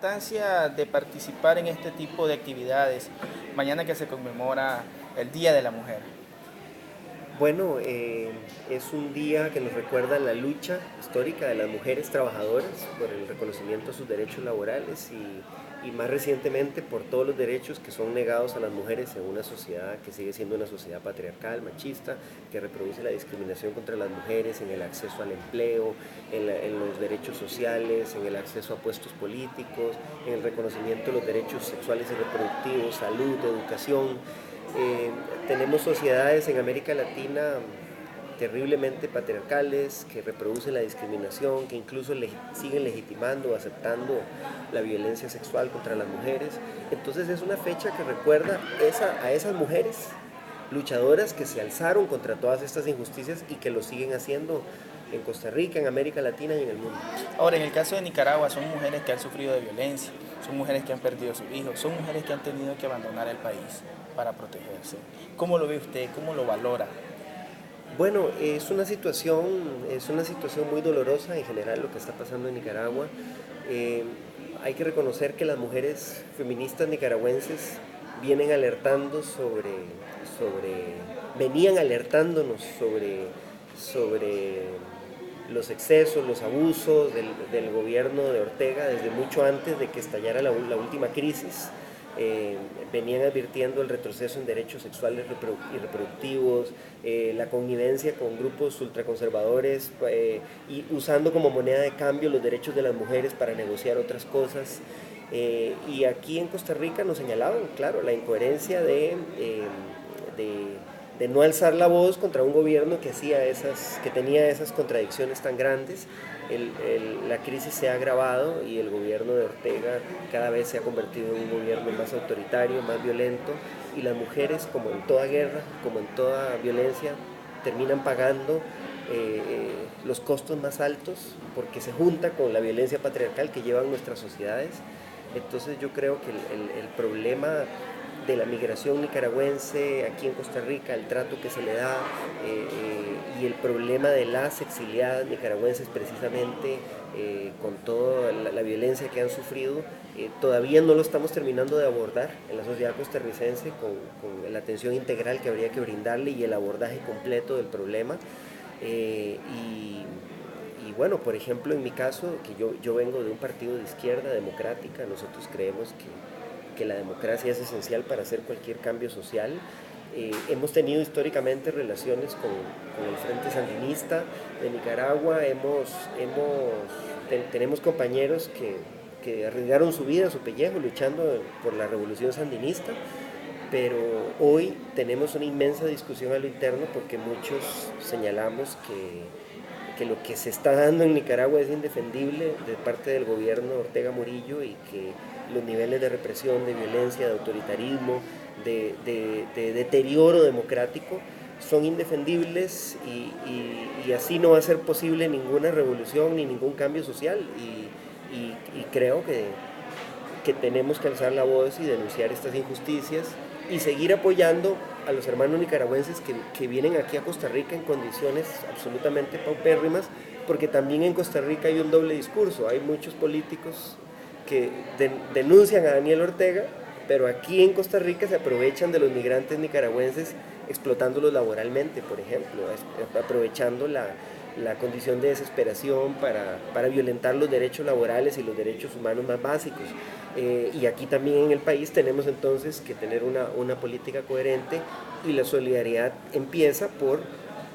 importancia de participar en este tipo de actividades mañana que se conmemora el Día de la Mujer? Bueno, es un día que nos recuerda la lucha histórica de las mujeres trabajadoras por el reconocimiento de sus derechos laborales y más recientemente por todos los derechos que son negados a las mujeres en una sociedad que sigue siendo una sociedad patriarcal, machista, que reproduce la discriminación contra las mujeres en el acceso al empleo, en los derechos sociales, en el acceso a puestos políticos, en el reconocimiento de los derechos sexuales y reproductivos, salud, educación. Tenemos sociedades en América Latina terriblemente patriarcales que reproducen la discriminación, que incluso siguen legitimando, aceptando la violencia sexual contra las mujeres. Entonces es una fecha que recuerda a esas mujeres luchadoras que se alzaron contra todas estas injusticias y que lo siguen haciendo en Costa Rica, en América Latina y en el mundo. Ahora, en el caso de Nicaragua, son mujeres que han sufrido de violencia, son mujeres que han perdido a sus hijos, son mujeres que han tenido que abandonar el país para protegerse. ¿Cómo lo ve usted? ¿Cómo lo valora? Bueno, es una situación muy dolorosa en general lo que está pasando en Nicaragua. Eh, Hay que reconocer que las mujeres feministas nicaragüenses vienen alertando venían alertándonos sobre los excesos, los abusos del gobierno de Ortega desde mucho antes de que estallara la última crisis. Venían advirtiendo el retroceso en derechos sexuales y reproductivos, la connivencia con grupos ultraconservadores y usando como moneda de cambio los derechos de las mujeres para negociar otras cosas. Y aquí en Costa Rica nos señalaban, claro, la incoherencia de no alzar la voz contra un gobierno que tenía esas contradicciones tan grandes. La crisis se ha agravado y el gobierno de Ortega cada vez se ha convertido en un gobierno más autoritario, más violento, y las mujeres, como en toda guerra, como en toda violencia, terminan pagando los costos más altos porque se junta con la violencia patriarcal que llevan nuestras sociedades. Entonces yo creo que el problema de la migración nicaragüense aquí en Costa Rica, el trato que se le da y el problema de las exiliadas nicaragüenses precisamente con toda la violencia que han sufrido, todavía no lo estamos terminando de abordar en la sociedad costarricense con la atención integral que habría que brindarle y el abordaje completo del problema. Y bueno, por ejemplo, en mi caso, que yo vengo de un partido de izquierda democrática, nosotros creemos que la democracia es esencial para hacer cualquier cambio social. Hemos tenido históricamente relaciones con el Frente Sandinista de Nicaragua, tenemos compañeros que arriesgaron su vida, su pellejo, luchando por la revolución sandinista, pero hoy tenemos una inmensa discusión a lo interno porque muchos señalamos que lo que se está dando en Nicaragua es indefendible de parte del gobierno de Ortega Murillo y que los niveles de represión, de violencia, de autoritarismo, de deterioro democrático son indefendibles y así no va a ser posible ninguna revolución ni ningún cambio social y creo que tenemos que alzar la voz y denunciar estas injusticias y seguir apoyando a los hermanos nicaragüenses que vienen aquí a Costa Rica en condiciones absolutamente paupérrimas, porque también en Costa Rica hay un doble discurso, hay muchos políticos que denuncian a Daniel Ortega, pero aquí en Costa Rica se aprovechan de los migrantes nicaragüenses explotándolos laboralmente, por ejemplo, aprovechando la condición de desesperación para violentar los derechos laborales y los derechos humanos más básicos. Y aquí también en el país tenemos entonces que tener una política coherente y la solidaridad empieza por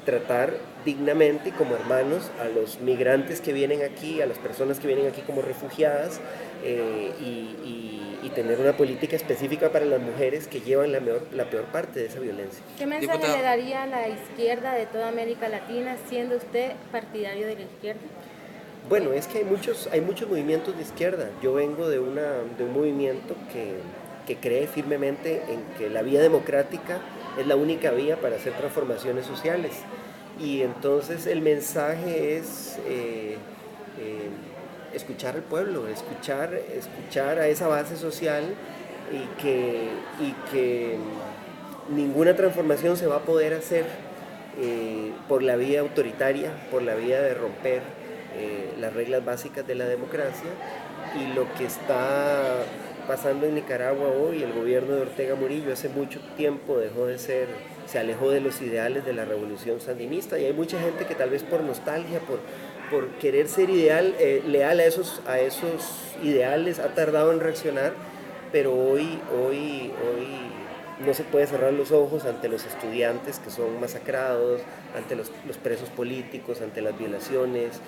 tratar dignamente y como hermanos a los migrantes que vienen aquí, a las personas que vienen aquí como refugiadas y tener una política específica para las mujeres que llevan la peor parte de esa violencia. ¿Qué mensaje le daría a la izquierda de toda América Latina, siendo usted partidario de la izquierda? Bueno, es que hay muchos movimientos de izquierda. Yo vengo de un movimiento que cree firmemente en que la vía democrática es la única vía para hacer transformaciones sociales. Y entonces el mensaje es escuchar al pueblo, escuchar a esa base social y que ninguna transformación se va a poder hacer por la vía autoritaria, por la vía de romper las reglas básicas de la democracia y lo que está pasando en Nicaragua hoy, el gobierno de Ortega Murillo hace mucho tiempo se alejó de los ideales de la revolución sandinista, y hay mucha gente que tal vez por nostalgia, por querer ser leal a esos ideales, ha tardado en reaccionar, pero hoy no se puede cerrar los ojos ante los estudiantes que son masacrados, ante los presos políticos, ante las violaciones,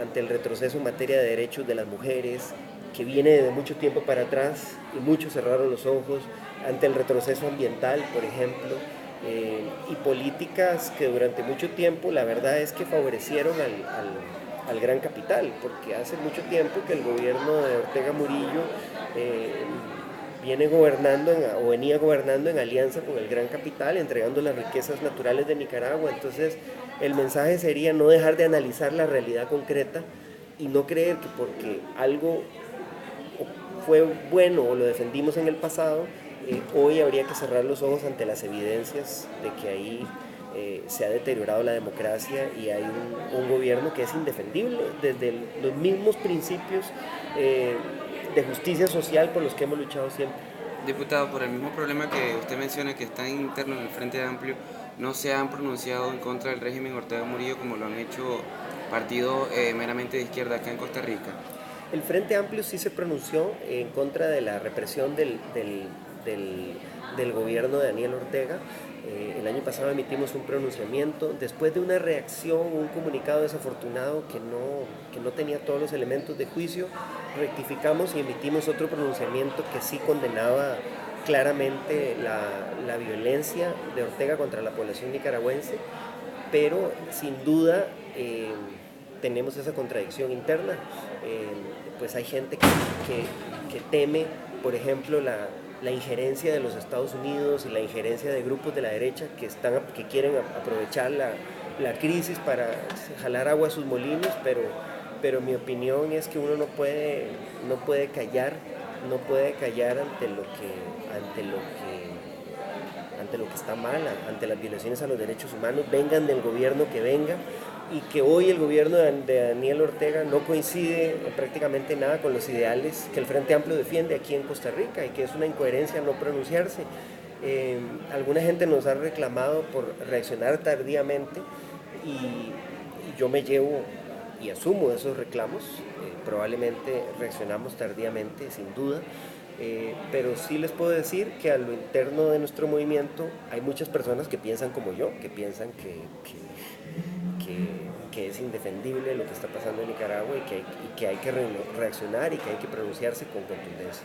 ante el retroceso en materia de derechos de las mujeres, que viene de mucho tiempo para atrás y muchos cerraron los ojos, ante el retroceso ambiental, por ejemplo, y políticas que durante mucho tiempo la verdad es que favorecieron al gran capital, porque hace mucho tiempo que el gobierno de Ortega Murillo venía gobernando en alianza con el gran capital, entregando las riquezas naturales de Nicaragua. Entonces el mensaje sería no dejar de analizar la realidad concreta y no creer que porque algo fue bueno o lo defendimos en el pasado, hoy habría que cerrar los ojos ante las evidencias de que ahí se ha deteriorado la democracia y hay un gobierno que es indefendible desde los mismos principios de justicia social por los que hemos luchado siempre. Diputado, por el mismo problema que usted menciona que está interno en el Frente Amplio, no se han pronunciado en contra del régimen Ortega Murillo como lo han hecho partidos meramente de izquierda acá en Costa Rica. El Frente Amplio sí se pronunció en contra de la represión del gobierno de Daniel Ortega. El año pasado emitimos un pronunciamiento después de una reacción, un comunicado desafortunado que no tenía todos los elementos de juicio. Rectificamos y emitimos otro pronunciamiento que sí condenaba claramente la violencia de Ortega contra la población nicaragüense, pero sin duda tenemos esa contradicción interna. Pues hay gente que teme, por ejemplo, la injerencia de los Estados Unidos y la injerencia de grupos de la derecha que quieren aprovechar la crisis para jalar agua a sus molinos, pero mi opinión es que uno no puede callar ante lo que está mal, ante las violaciones a los derechos humanos, vengan del gobierno que venga, y que hoy el gobierno de Daniel Ortega no coincide prácticamente nada con los ideales que el Frente Amplio defiende aquí en Costa Rica, y que es una incoherencia no pronunciarse. Alguna gente nos ha reclamado por reaccionar tardíamente, y yo me llevo y asumo esos reclamos. Probablemente reaccionamos tardíamente, sin duda, pero sí les puedo decir que a lo interno de nuestro movimiento hay muchas personas que piensan como yo, que piensan que es indefendible lo que está pasando en Nicaragua y que hay que reaccionar y que hay que pronunciarse con contundencia.